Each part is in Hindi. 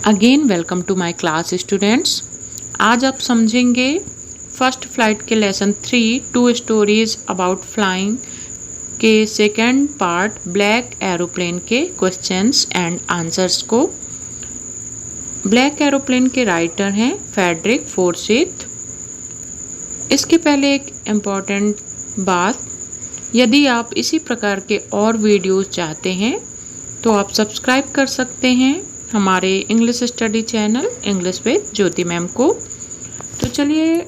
Again welcome to my class students. आज आप समझेंगे फर्स्ट फ्लाइट के lesson 3 two stories about flying के सेकंड पार्ट ब्लैक एरोप्लेन के क्वेश्चंस एंड आंसर्स को। ब्लैक एरोप्लेन के राइटर हैं फ्रेडरिक फोर्सिथ। इसके पहले एक इम्पॉर्टेंट बात, यदि आप इसी प्रकार के और वीडियोस चाहते हैं तो आप सब्सक्राइब कर सकते हैं हमारे English study channel English with Jyoti ma'am को। तो चलिए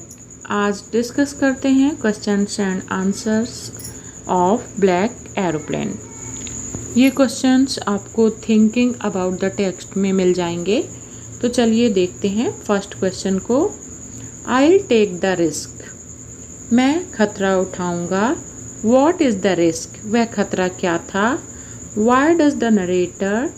आज डिस्कस करते हैं questions and answers of black aeroplane. ये क्वेश्चंस आपको थिंकिंग अबाउट द टेक्स्ट में मिल जाएंगे। तो चलिए देखते हैं फर्स्ट क्वेश्चन को। आई टेक द रिस्क, मैं खतरा उठाऊंगा। वॉट इज़ द रिस्क, वह खतरा क्या था। Why does the narrator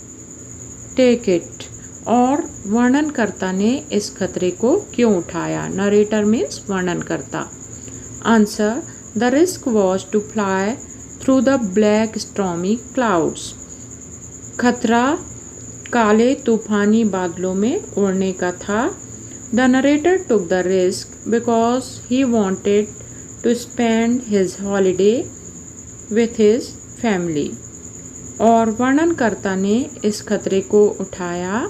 take it, और वर्णनकर्ता ने इस खतरे को क्यों उठाया। नरेटर मीन्स वर्णनकर्ता। Answer, the risk was to fly through the black stormy clouds, खतरा काले तूफानी बादलों में उड़ने का था। The narrator took the risk because he wanted to spend his holiday with his family, और वर्णनकर्ता ने इस खतरे को उठाया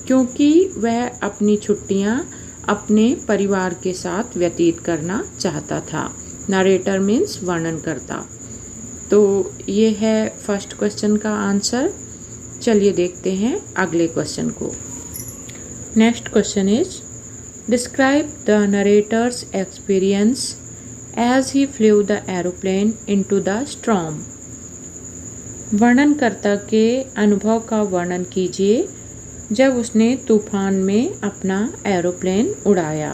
क्योंकि वह अपनी छुट्टियां अपने परिवार के साथ व्यतीत करना चाहता था। नरेटर मीन्स वर्णनकर्ता। तो ये है फर्स्ट क्वेश्चन का आंसर। चलिए देखते हैं अगले क्वेश्चन को। Next question is, describe the narrator's experience as he flew the aeroplane into the storm. वर्णनकर्ता के अनुभव का वर्णन कीजिए जब उसने तूफान में अपना एरोप्लेन उड़ाया।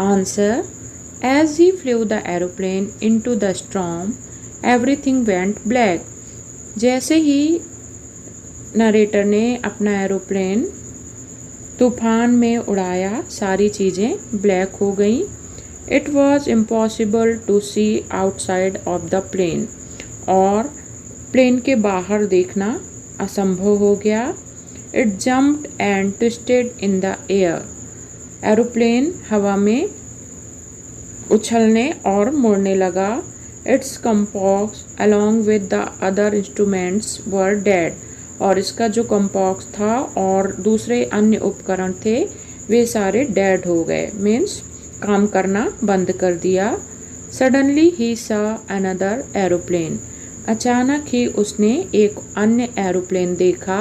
Answer, as he flew the aeroplane into the storm everything went black. जैसे ही नरेटर ने अपना एरोप्लेन तूफान में उड़ाया, सारी चीज़ें ब्लैक हो गईं। It was impossible to see outside of the plane, और प्लेन के बाहर देखना असंभव हो गया। It jumped and twisted in the air, aeroplane हवा में उछलने और मुड़ने लगा। Its compass along with the other instruments were dead, और इसका जो कंपॉक्स था और दूसरे अन्य उपकरण थे वे सारे डेड हो गए, मीन्स काम करना बंद कर दिया। सडनली ही सा अनदर एरोप्लेन, अचानक ही उसने एक अन्य एरोप्लेन देखा।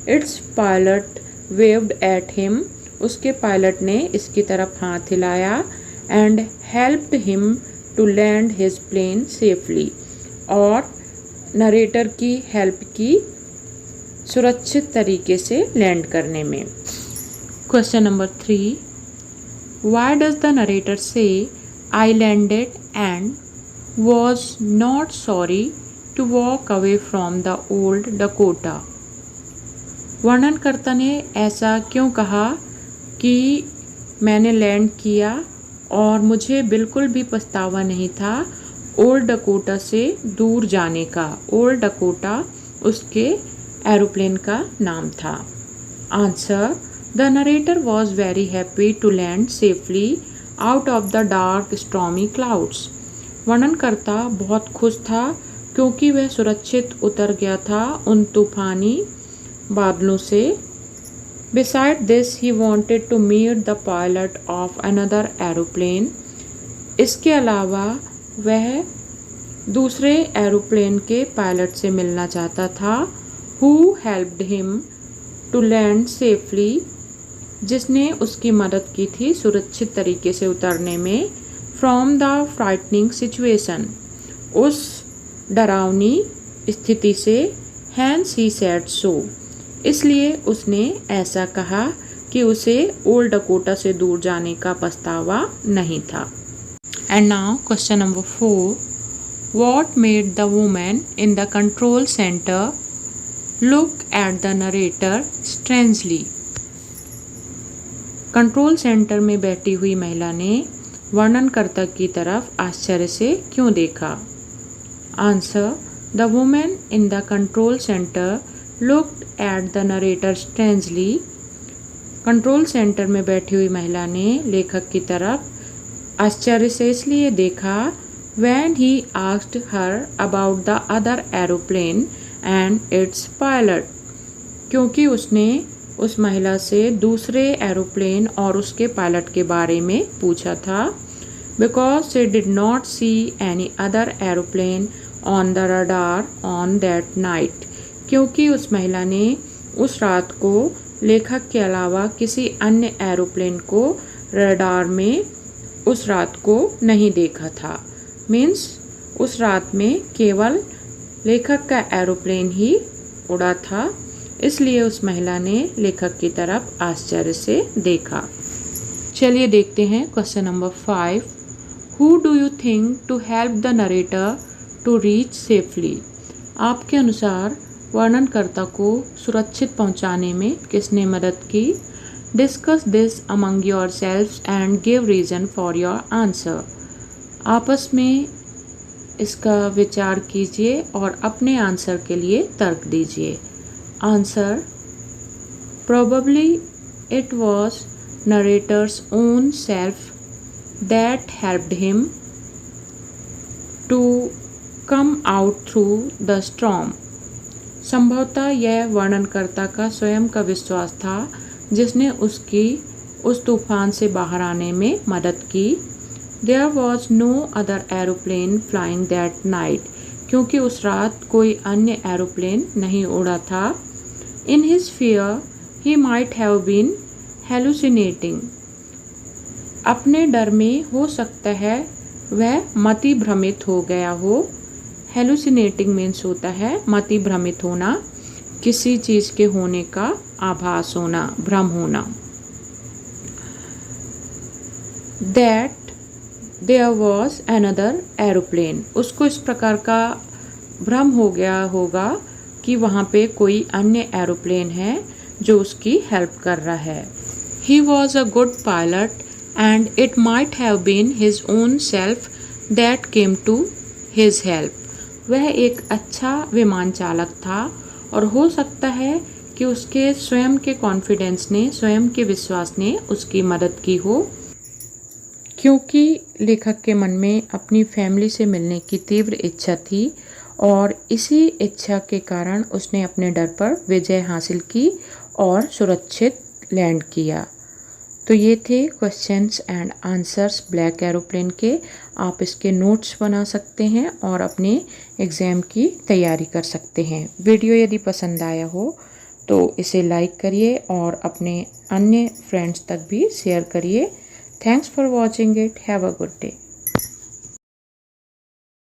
Its pilot waved at him, उसके पायलट ने इसकी तरफ हाथ हिलाया। And helped him to land his plane safely, और नरेटर की हेल्प की सुरक्षित तरीके से लैंड करने में। Question number 3, why does the narrator say I landed and was not sorry to walk away from the old Dakota। वर्णनकर्ता ने ऐसा क्यों कहा कि मैंने लैंड किया और मुझे बिल्कुल भी पछतावा नहीं था ओल्ड डकोटा से दूर जाने का। ओल्ड डकोटा उसके एरोप्लेन का नाम था। Answer, the narrator was very happy to land safely out of the dark stormy clouds. वर्णनकर्ता बहुत खुश था क्योंकि वह सुरक्षित उतर गया था उन तूफानी बादलों से। Beside this he wanted to meet the pilot of another aeroplane, इसके अलावा वह दूसरे एरोप्लेन के पायलट से मिलना चाहता था। Who helped him to land safely, जिसने उसकी मदद की थी सुरक्षित तरीके से उतरने में। फ्रॉम द फ्राइटनिंग सिचुएशन, उस डरावनी स्थिति से। हैंस ही सेड सो, इसलिए उसने ऐसा कहा कि उसे ओल्ड डकोटा से दूर जाने का पछतावा नहीं था। And now question number 4, what made the women in the control centre look at the narrator strangely. Control centre में बैठी हुई महिला ने वर्णनकर्ता की तरफ आश्चर्य से क्यों देखा। Answer, the women in the control centre looked at the narrator strangely. Control centre में बैठी हुई महिला ने लेखक की तरफ आश्चर्य से इसलिए देखा when he asked her about the other aeroplane and its pilot, क्योंकि उसने उस महिला से दूसरे एरोप्लेन और उसके पायलट के बारे में पूछा था। Because she did not see any other aeroplane on the radar on that night, क्योंकि उस महिला ने उस रात को लेखक के अलावा किसी अन्य एरोप्लेन को रडार में उस रात को नहीं देखा था। मीन्स उस रात में केवल लेखक का एरोप्लेन ही उड़ा था, इसलिए उस महिला ने लेखक की तरफ आश्चर्य से देखा। चलिए देखते हैं question number 5। Who do you think to help the narrator to reach safely? आपके अनुसार वर्णनकर्ता को सुरक्षित पहुंचाने में किसने मदद की? Discuss this among your self and give reason for your answer. आपस में इसका विचार कीजिए और अपने आंसर के लिए तर्क दीजिए। Answer: probably it was narrator's own self that helped him to come out through the storm. संभवतः यह वर्णनकर्ता का स्वयं का विश्वास था जिसने उसकी उस तूफान से बाहर आने में मदद की। There was no other aeroplane flying that night, क्योंकि उस रात कोई अन्य एरोप्लेन नहीं उड़ा था। In his fear, he might have been hallucinating. अपने डर में हो सकता है वह मति भ्रमित हो गया हो। हेलुसिनेटिंग मीन्स होता है मति भ्रमित होना, किसी चीज़ के होने का आभास होना, भ्रम होना। That there was another aeroplane, उसको इस प्रकार का भ्रम हो गया होगा कि वहाँ पे कोई अन्य एरोप्लेन है जो उसकी हेल्प कर रहा है। He was a good pilot and it might have been his own self that came to his help. वह एक अच्छा विमान चालक था और हो सकता है कि उसके स्वयं के कॉन्फिडेंस ने, स्वयं के विश्वास ने उसकी मदद की हो, क्योंकि लेखक के मन में अपनी फैमिली से मिलने की तीव्र इच्छा थी और इसी इच्छा के कारण उसने अपने डर पर विजय हासिल की और सुरक्षित लैंड किया। तो ये थे questions and answers black aeroplane के। आप इसके नोट्स बना सकते हैं और अपने एग्ज़ाम की तैयारी कर सकते हैं। वीडियो यदि पसंद आया हो तो इसे लाइक करिए और अपने अन्य फ्रेंड्स तक भी शेयर करिए। Thanks for watching it. Have a good day.